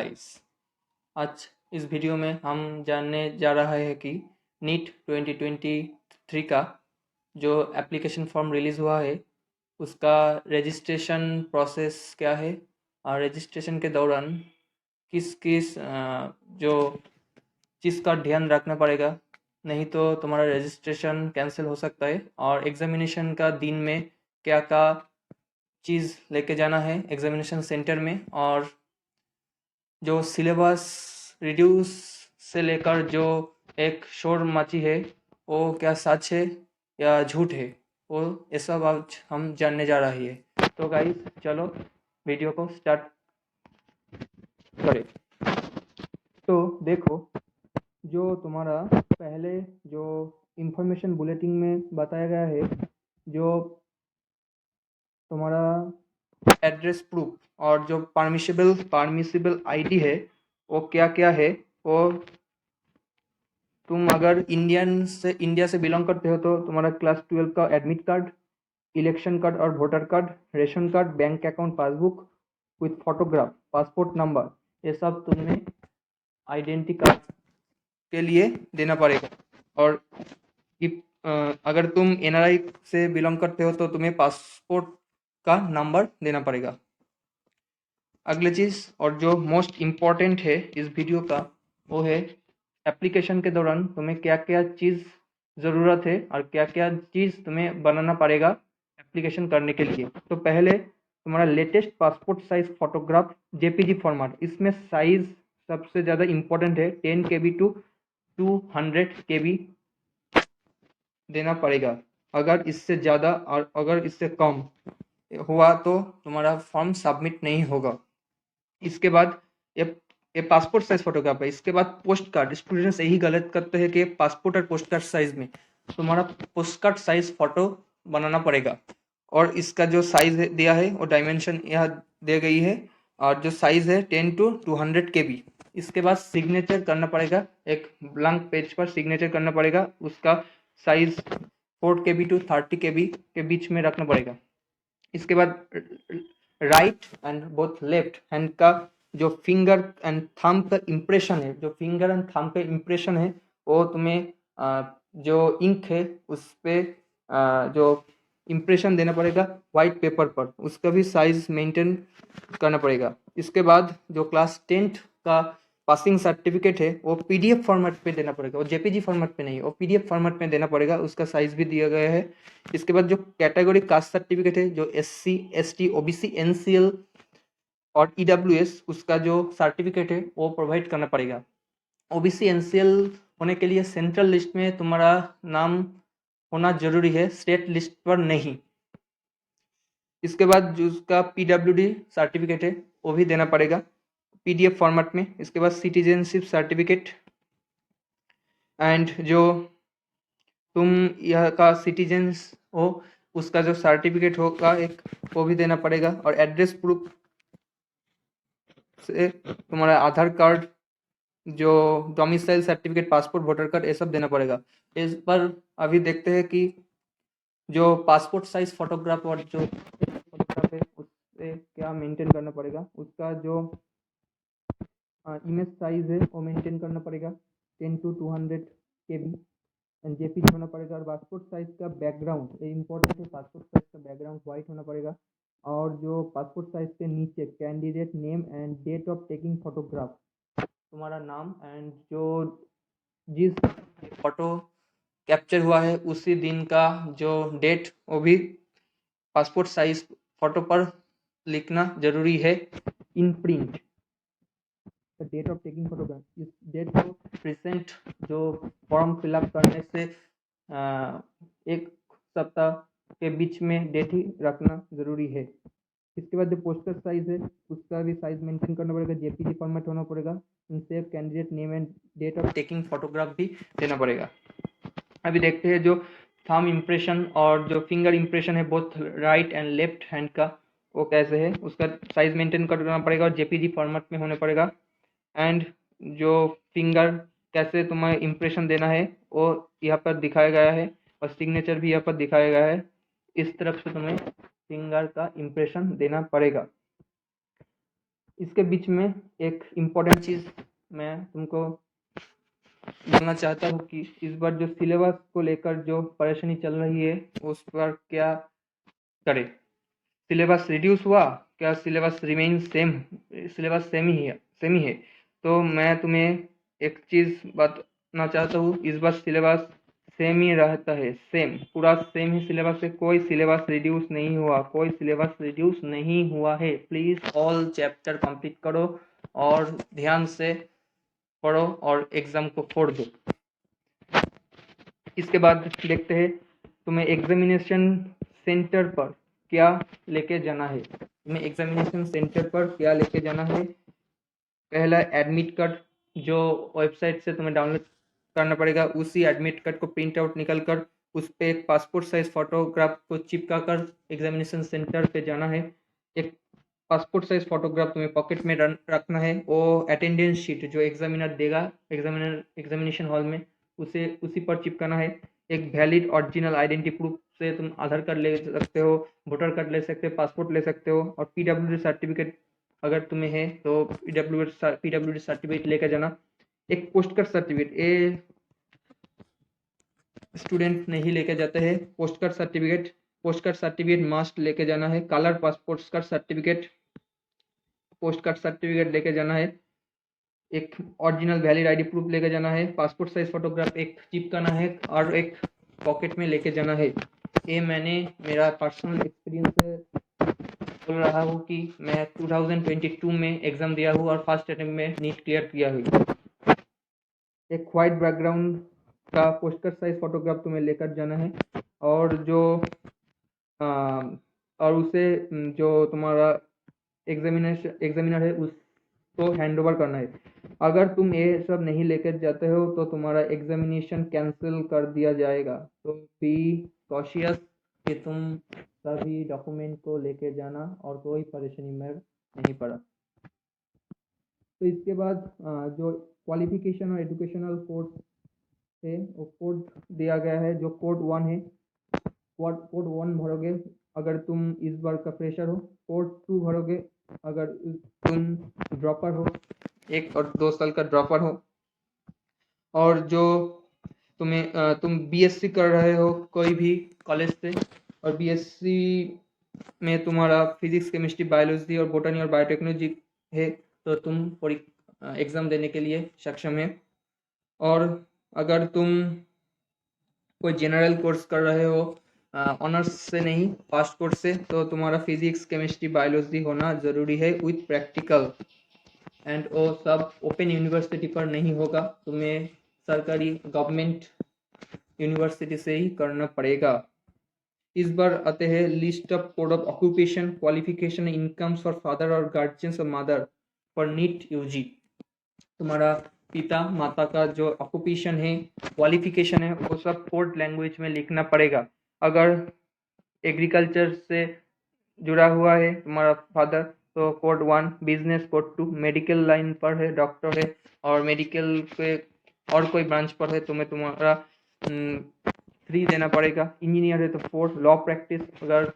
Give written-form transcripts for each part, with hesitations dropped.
Guys, आज इस video में हम जानने जा रहा है कि नीट 2023 का जो एप्लीकेशन फॉर्म रिलीज़ हुआ है उसका रजिस्ट्रेशन प्रोसेस क्या है और रजिस्ट्रेशन के दौरान किस किस जो चीज़ का ध्यान रखना पड़ेगा, नहीं तो तुम्हारा रजिस्ट्रेशन कैंसिल हो सकता है। और एग्जामिनेशन का दिन में क्या क्या चीज़ लेके जाना है एग्जामिनेशन सेंटर में, और जो सिलेबस रिड्यूस से लेकर जो एक शोर मची है वो क्या सच है या झूठ है, वो ये सब आज हम जानने जा रहे हैं। तो गाइस चलो वीडियो को स्टार्ट करें। तो देखो, जो तुम्हारा पहले जो इंफॉर्मेशन बुलेटिन में बताया गया है, जो तुम्हारा एड्रेस प्रूफ और जो परमिसिबल आईडी है वो क्या क्या है, वो तुम अगर इंडिया से बिलोंग करते हो तो तुम्हारा क्लास 12 का एडमिट कार्ड, इलेक्शन कार्ड और voter card, ration card, bank account passbook with photograph, passport number, ये सब तुम्हें आइडेंटिटी कार्ड के लिए देना पड़ेगा। और अगर तुम एनआरआई से बिलोंग करते हो तो तुम्हें पासपोर्ट का नंबर देना पड़ेगा। अगली चीज़ और जो मोस्ट इम्पॉर्टेंट है इस वीडियो का, वो है एप्लीकेशन के दौरान तुम्हें क्या क्या चीज़ ज़रूरत है और क्या क्या चीज़ तुम्हें बनाना पड़ेगा एप्लीकेशन करने के लिए। तो पहले तुम्हारा latest passport size photograph JPG format, इसमें साइज सबसे ज़्यादा इम्पोर्टेंट है। 10 KB टू 200 KB देना पड़ेगा। अगर इससे ज़्यादा और अगर इससे कम हुआ तो तुम्हारा फॉर्म सबमिट नहीं होगा। इसके बाद ये ये पासपोर्ट साइज फोटोग्राफ है। इसके बाद पोस्ट कार्ड, स्टूडेंट्स यही गलत करते हैं कि पासपोर्ट और पोस्ट कार्ड साइज में तुम्हारा पोस्ट कार्ड साइज फोटो बनाना पड़ेगा। और इसका जो साइज दिया है वो डायमेंशन यहाँ दे गई है, और जो साइज है 10 टू 200 KB। इसके बाद सिग्नेचर करना पड़ेगा, एक ब्लैंक पेज पर सिग्नेचर करना पड़ेगा। उसका साइज 4 KB टू 30 KB के बीच में रखना पड़ेगा। इसके बाद right and both left hand का जो फिंगर एंड थंब का इम्प्रेशन है, जो फिंगर एंड थंब का इम्प्रेशन है, वो तुम्हें जो इंक है उस पर जो इम्प्रेशन देना पड़ेगा वाइट पेपर पर। उसका भी साइज मेंटेन करना पड़ेगा। इसके बाद जो क्लास 10th का पासिंग सर्टिफिकेट है वो पीडीएफ फॉर्मेट पे देना पड़ेगा, वो जेपीजी फॉर्मेट पे नहीं, वो पीडीएफ फॉर्मेट में देना पड़ेगा। उसका साइज भी दिया गया है। इसके बाद जो कैटेगरी कास्ट सर्टिफिकेट है, जो SC ST OBC NCL और EWS, उसका जो सर्टिफिकेट है वो प्रोवाइड करना पड़ेगा। OBC NCL होने के लिए सेंट्रल लिस्ट में तुम्हारा नाम होना जरूरी है, स्टेट लिस्ट पर नहीं। इसके बाद जो उसका PWD सर्टिफिकेट है वो भी देना पड़ेगा PDF फॉर्मेट में। इसके बाद सिटीजनशिप सर्टिफिकेट एंड जो तुम यह का सिटीजन्स हो उसका जो सर्टिफिकेट होगा एक, वो भी देना पड़ेगा। और एड्रेस प्रूफ से तुम्हारा आधार कार्ड, जो domicile certificate, passport, voter card, ये सब देना पड़ेगा। इस पर अभी देखते हैं कि जो पासपोर्ट साइज फोटोग्राफ और जो फोटोग्राफ है उससे क्या मेंटेन करना पड़ेगा। उसका जो इमेज साइज है वो मेंटेन करना पड़ेगा 10 टू 200 KB एंड जेपीजी होना पड़ेगा। और पासपोर्ट साइज का बैकग्राउंड, ये इंपॉर्टेंट है, पासपोर्ट साइज का बैकग्राउंड वाइट होना पड़ेगा। और जो पासपोर्ट साइज के नीचे candidate name and date of taking photograph, तुम्हारा नाम एंड जो जिस फोटो कैप्चर हुआ है उसी दिन का जो डेट, वो भी पासपोर्ट साइज फोटो पर लिखना जरूरी है in print. Date of taking photograph, इस डेट को प्रेजेंट जो फॉर्म फिलअप करने से एक सप्ताह के बीच में डेट ही रखना जरूरी है। इसके बाद जो पोस्टर साइज है उसका भी साइज मेंटेन करना पड़ेगा, जेपीजी फॉर्मेट होना पड़ेगा। Save candidate name and date of taking photograph भी देना पड़ेगा। अभी देखते हैं जो थंब इम्प्रेशन और जो फिंगर इम्प्रेशन है both right and left hand का, वो कैसे है, उसका साइज मेंटेन करना पड़ेगा और जेपीजी फॉर्मेट में होने पड़ेगा। एंड जो फिंगर कैसे तुम्हें इम्प्रेशन देना है वो यहाँ पर दिखाया गया है, और सिग्नेचर भी यहाँ पर दिखाया गया है। इस तरफ से तुम्हें फिंगर का इम्प्रेशन देना पड़ेगा। इसके बीच में एक इम्पोर्टेंट चीज़ मैं तुमको बोलना चाहता हूँ कि इस बार जो सिलेबस को लेकर जो परेशानी चल रही है उस पर क्या करें। सिलेबस रिड्यूस हुआ क्या, syllabus remain same, syllabus same ही है। तो मैं तुम्हें एक चीज़ बताना चाहता हूँ, इस बार सिलेबस सेम ही रहता है, सेम पूरा सेम ही सिलेबस है, कोई सिलेबस रिड्यूस नहीं हुआ, कोई सिलेबस रिड्यूस नहीं हुआ है। प्लीज़ ऑल चैप्टर कंप्लीट करो और ध्यान से पढ़ो और एग्ज़ाम को फोड़ दो। इसके बाद देखते हैं तुम्हें एग्जामिनेशन सेंटर पर क्या लेके जाना है। तुम्हें एग्जामिनेशन सेंटर पर क्या लेके जाना है। पहला एडमिट कार्ड जो वेबसाइट से तुम्हें डाउनलोड करना पड़ेगा, उसी एडमिट कार्ड को प्रिंट आउट निकल कर उस पर एक पासपोर्ट साइज फोटोग्राफ को चिपका कर एग्जामिनेशन सेंटर पे जाना है। एक पासपोर्ट साइज फोटोग्राफ तुम्हें पॉकेट में रखना है। वो अटेंडेंस शीट जो एग्जामिनर देगा एग्जामिनेशन हॉल में, उसे उसी पर चिपकाना है। एक वैलिड ओरिजिनल आइडेंटिटी प्रूफ से तुम आधार कार्ड ले सकते हो, वोटर कार्ड ले सकते हो, पासपोर्ट ले सकते हो, और पीडब्ल्यूडी सर्टिफिकेट अगर तुम्हें है तो पीडब्ल्यूडी सर्टिफिकेट लेकर जाना। एक पोस्ट कार्ड सर्टिफिकेट, ये स्टूडेंट नहीं लेके जाते हैं। पोस्ट कार्ड सर्टिफिकेट मस्ट लेके जाना है। Colour passport card certificate, post card certificate लेके जाना है। एक ओरिजिनल वैलिड आईडी प्रूफ लेके जाना है। पासपोर्ट साइज फोटोग्राफ एक चिपकाना है और एक पॉकेट में लेके जाना है। ये मैंने मेरा पर्सनल एक्सपीरियंस से बोल रहा हूँ कि मैं 2022 में एग्जाम दिया हूँ और फर्स्ट अटेम्प्ट में नीट क्लियर किया हूँ। एक वाइट बैकग्राउंड का पोस्टर साइज फोटोग्राफ तुम्हें लेकर जाना है, और जो और उसे जो तुम्हारा एग्जामिनर है उसको हैंड ओवर करना है। अगर तुम ये सब नहीं लेकर जाते हो तो तुम्हारा एग्जामिनेशन कैंसिल कर दिया जाएगा। तो बी कॉशियस कि तुम सभी डॉक्यूमेंट को लेके जाना और कोई परेशानी में नहीं पड़ा। तो इसके बाद जो क्वालिफिकेशन और एजुकेशनल कोर्स है वो कोड दिया गया है, जो कोड 1 है। कोड 1 भरोगे अगर तुम इस बार का फ्रेशर हो। कोड 2 भरोगे अगर तुम ड्रॉपर हो, 1 और 2 साल का ड्रॉपर हो। और जो तुम बीएससी कर रहे हो कोई भी कॉलेज से, और बीएससी में तुम्हारा फिजिक्स, केमिस्ट्री, बायोलॉजी और बोटनी और बायोटेक्नोलॉजी है, तो तुम एग्ज़ाम देने के लिए सक्षम है। और अगर तुम कोई जनरल कोर्स कर रहे हो, ऑनर्स से नहीं फास्ट कोर्स से, तो तुम्हारा फिजिक्स, केमिस्ट्री, बायोलॉजी होना ज़रूरी है विथ प्रैक्टिकल। एंड वो सब ओपन यूनिवर्सिटी पर नहीं होगा, तुम्हें सरकारी गवर्नमेंट यूनिवर्सिटी से ही करना पड़ेगा। इस बार आते हैं list of code of occupation, qualification, incomes for father और गार्जियंस और मदर फॉर नीट यूजी। तुम्हारा पिता माता का जो ऑक्यूपेशन है, क्वालिफिकेशन है, वो सब कोड लैंग्वेज में लिखना पड़ेगा। अगर एग्रीकल्चर से जुड़ा हुआ है तुम्हारा फादर तो code 1, business code 2, medical line पर है, डॉक्टर है और मेडिकल पे और कोई ब्रांच पर है, तुम्हें तुम्हारा 3 देना पड़ेगा। इंजीनियर है तो 4, लॉ प्रैक्टिस अगर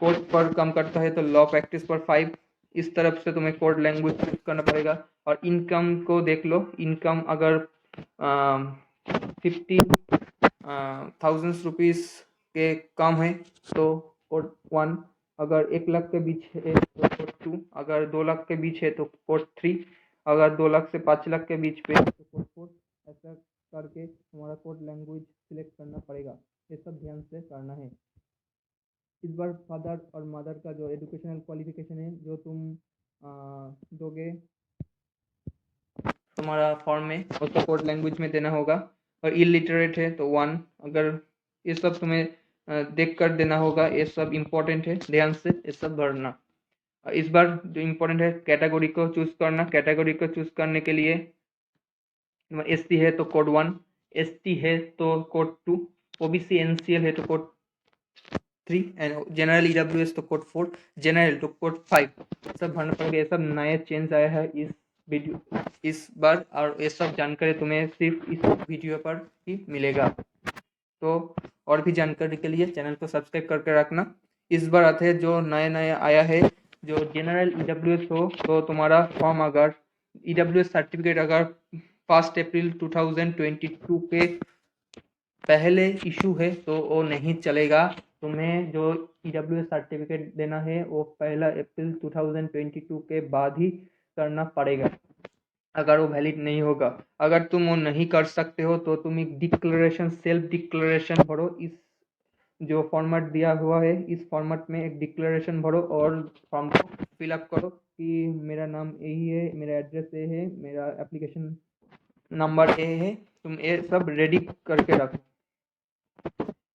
कोड पर कम करता है तो लॉ प्रैक्टिस पर 5। इस तरफ से तुम्हें कोड लैंग्वेज यूज करना पड़ेगा। और इनकम को देख लो, इनकम अगर 50,000 रुपीज़ के कम है तो कोड 1, अगर 1 लाख के बीच है तो कोड 2, अगर 2 लाख के बीच है तो कोड 3, अगर 2 लाख से 5 लाख के बीच पे तो कोड 4। ऐसा करके तुम्हारा कोड लैंग्वेज सिलेक्ट करना पड़ेगा। ये सब ध्यान से करना है। इस बार फादर और मदर का जो एजुकेशनल क्वालिफिकेशन है जो तुम दोगे तुम्हारा फॉर्म में, उसको कोड लैंग्वेज में देना होगा। और इलिटरेट है तो 1, अगर ये सब तुम्हें देख कर देना होगा। ये सब इम्पोर्टेंट है, ध्यान से ये सब भरना। इस बार जो इम्पोर्टेंट है कैटेगरी को चूज करना। कैटेगरी को चूज करने के लिए एससी है तो कोड 1, एसटी है तो कोड 2, ओबीसी एनसीएल है तो कोड 3 एंड जनरल ईडब्ल्यूएस तो कोड 4, जनरल तो कोड 5। सब भरना पड़ेगा। ये सब नया चेंज आया है इस बार, और ये सब जानकारी तुम्हें सिर्फ इस वीडियो पर ही मिलेगा। तो और भी जानकारी के लिए चैनल को सब्सक्राइब करके रखना। इस बार आते हैं जो नया आया है जो जनरल ईडब्ल्यूएस हो तो तुम्हारा फॉर्म अगर ईडब्ल्यूएस सर्टिफिकेट अगर 1 अप्रैल 2022 के पहले इशू है तो वो नहीं चलेगा। तुम्हें जो ईडब्ल्यूएस सर्टिफिकेट देना है वो 1 अप्रैल 2022 के बाद ही करना पड़ेगा, अगर वो वैलिड नहीं होगा। अगर तुम वो नहीं कर सकते हो तो तुम एक डिक्लेरेशन, सेल्फ डिक्लेरेशन भरो। इस जो फॉर्मेट दिया हुआ है इस फॉर्मेट में एक डिक्लेरेशन भरो और फॉर्म को फिलअप करो कि मेरा नाम यही है, मेरा एड्रेस ये है, मेरा एप्लीकेशन नंबर ये है। तुम ये सब रेडी करके रखो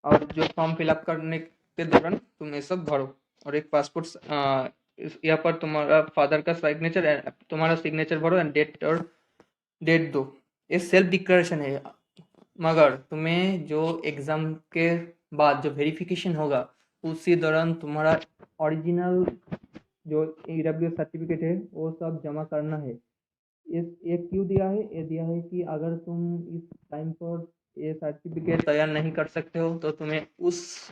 और जो फॉर्म फिलअप करने के दौरान तुम ये सब भरो। और एक पासपोर्ट यहाँ पर तुम्हारा फादर का सिग्नेचर, तुम्हारा सिग्नेचर भरो एंड डेट और डेट दो। ये सेल्फ डिक्लेरेशन है, मगर तुम्हें जो एग्ज़ाम के बाद जो वेरिफिकेशन होगा उसी दौरान तुम्हारा ओरिजिनल जो ईडब्ल्यू सर्टिफिकेट है वो सब जमा करना है। ये क्यों दिया है? ये दिया है कि अगर तुम इस टाइम पर ये सर्टिफिकेट तैयार नहीं कर सकते हो तो तुम्हें उस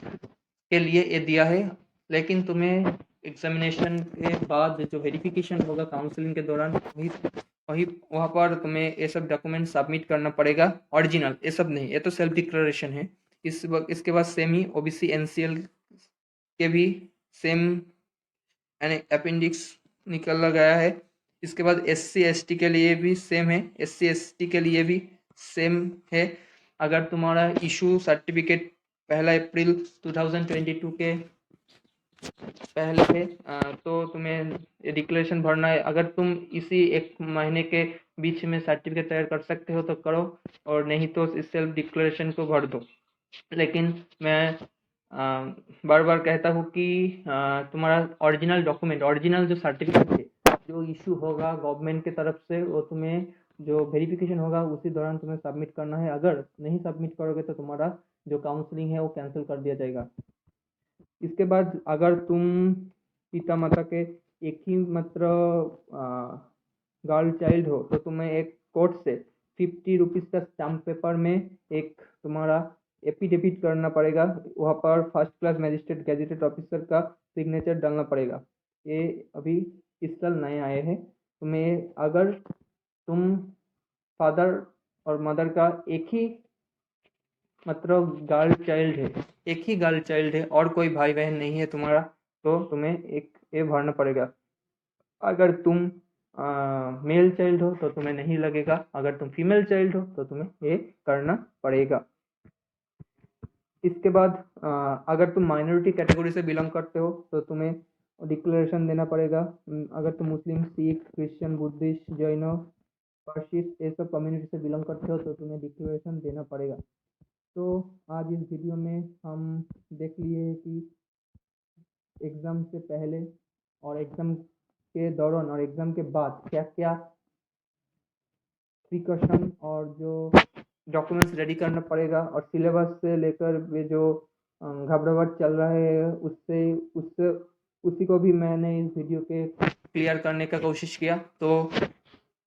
के लिए ये दिया है। लेकिन तुम्हें एग्जामिनेशन के बाद जो वेरिफिकेशन होगा काउंसलिंग के दौरान वही वहाँ पर तुम्हें ये सब डॉक्यूमेंट सबमिट करना पड़ेगा, ओरिजिनल। ये सब नहीं, ये तो सेल्फ डिक्लेरेशन है। इसके बाद सेम ही ओबीसी एनसीएल के भी सेम अपेंडिक्स निकला गया है। इसके बाद एससी एसटी के लिए भी सेम है, एससी एसटी के लिए भी सेम है। अगर तुम्हारा इशू सर्टिफिकेट 1 अप्रैल 2022 के पहले है तो तुम्हें डिक्लेरेशन भरना है। अगर तुम इसी एक महीने के बीच में सर्टिफिकेट तैयार कर सकते हो तो करो, और नहीं तो इस सेल्फ डिक्लेरेशन को भर दो। लेकिन मैं बार बार कहता हूँ कि तुम्हारा ओरिजिनल डॉक्यूमेंट, ओरिजिनल जो सर्टिफिकेट है जो इशू होगा गवर्नमेंट की तरफ से, वो तुम्हें जो वेरिफिकेशन होगा उसी दौरान तुम्हें सबमिट करना है। अगर नहीं सबमिट करोगे तो तुम्हारा जो काउंसलिंग है वो कैंसिल कर दिया जाएगा। इसके बाद अगर तुम पिता माता के एक ही मात्र गर्ल चाइल्ड हो तो तुम्हें एक कोर्ट से 50 रुपीज़ का स्टाम्प पेपर में एक तुम्हारा एफिडेविट करना पड़ेगा। वहाँ पर first class magistrate gazetted officer का सिग्नेचर डालना पड़ेगा। ये अभी इस साल नए आए हैं। तुम्हें अगर तुम फादर और मदर का एक ही मतलब गर्ल चाइल्ड है, एक ही गर्ल चाइल्ड है और कोई भाई बहन नहीं है तुम्हारा, तो तुम्हें एक ये भरना पड़ेगा। अगर तुम मेल चाइल्ड हो तो तुम्हें नहीं लगेगा, अगर तुम फीमेल चाइल्ड हो तो तुम्हें ये करना पड़ेगा। इसके बाद अगर तुम माइनॉरिटी कैटेगरी से बिलोंग करते हो तो तुम्हें डिक्लेरेशन देना पड़ेगा। अगर तुम मुस्लिम, सिख, क्रिश्चियन, बुद्धिस्ट, जैन, पारसिक ये सब कम्युनिटी से बिलोंग करते हो तो तुम्हें डिक्लेरेशन देना पड़ेगा। तो आज इस वीडियो में हम देख लिए कि एग्ज़ाम से पहले और एग्ज़ाम के दौरान और एग्ज़ाम के बाद क्या क्या प्रिकॉशन और जो डॉक्यूमेंट्स रेडी करना पड़ेगा, और सिलेबस से लेकर ये जो घबराहट चल रहा है उससे उससे उसी को भी मैंने इस वीडियो के क्लियर करने का कोशिश किया। तो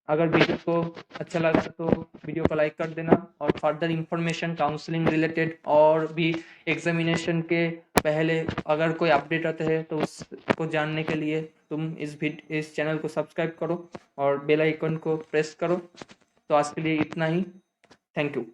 अगर वीडियो को अच्छा लगा तो वीडियो को लाइक कर देना, और फर्दर इंफॉर्मेशन काउंसलिंग रिलेटेड और भी एग्जामिनेशन के पहले अगर कोई अपडेट आता है तो उसको जानने के लिए तुम इस चैनल को सब्सक्राइब करो और बेल आइकन को प्रेस करो। तो आज के लिए इतना ही। Thank you.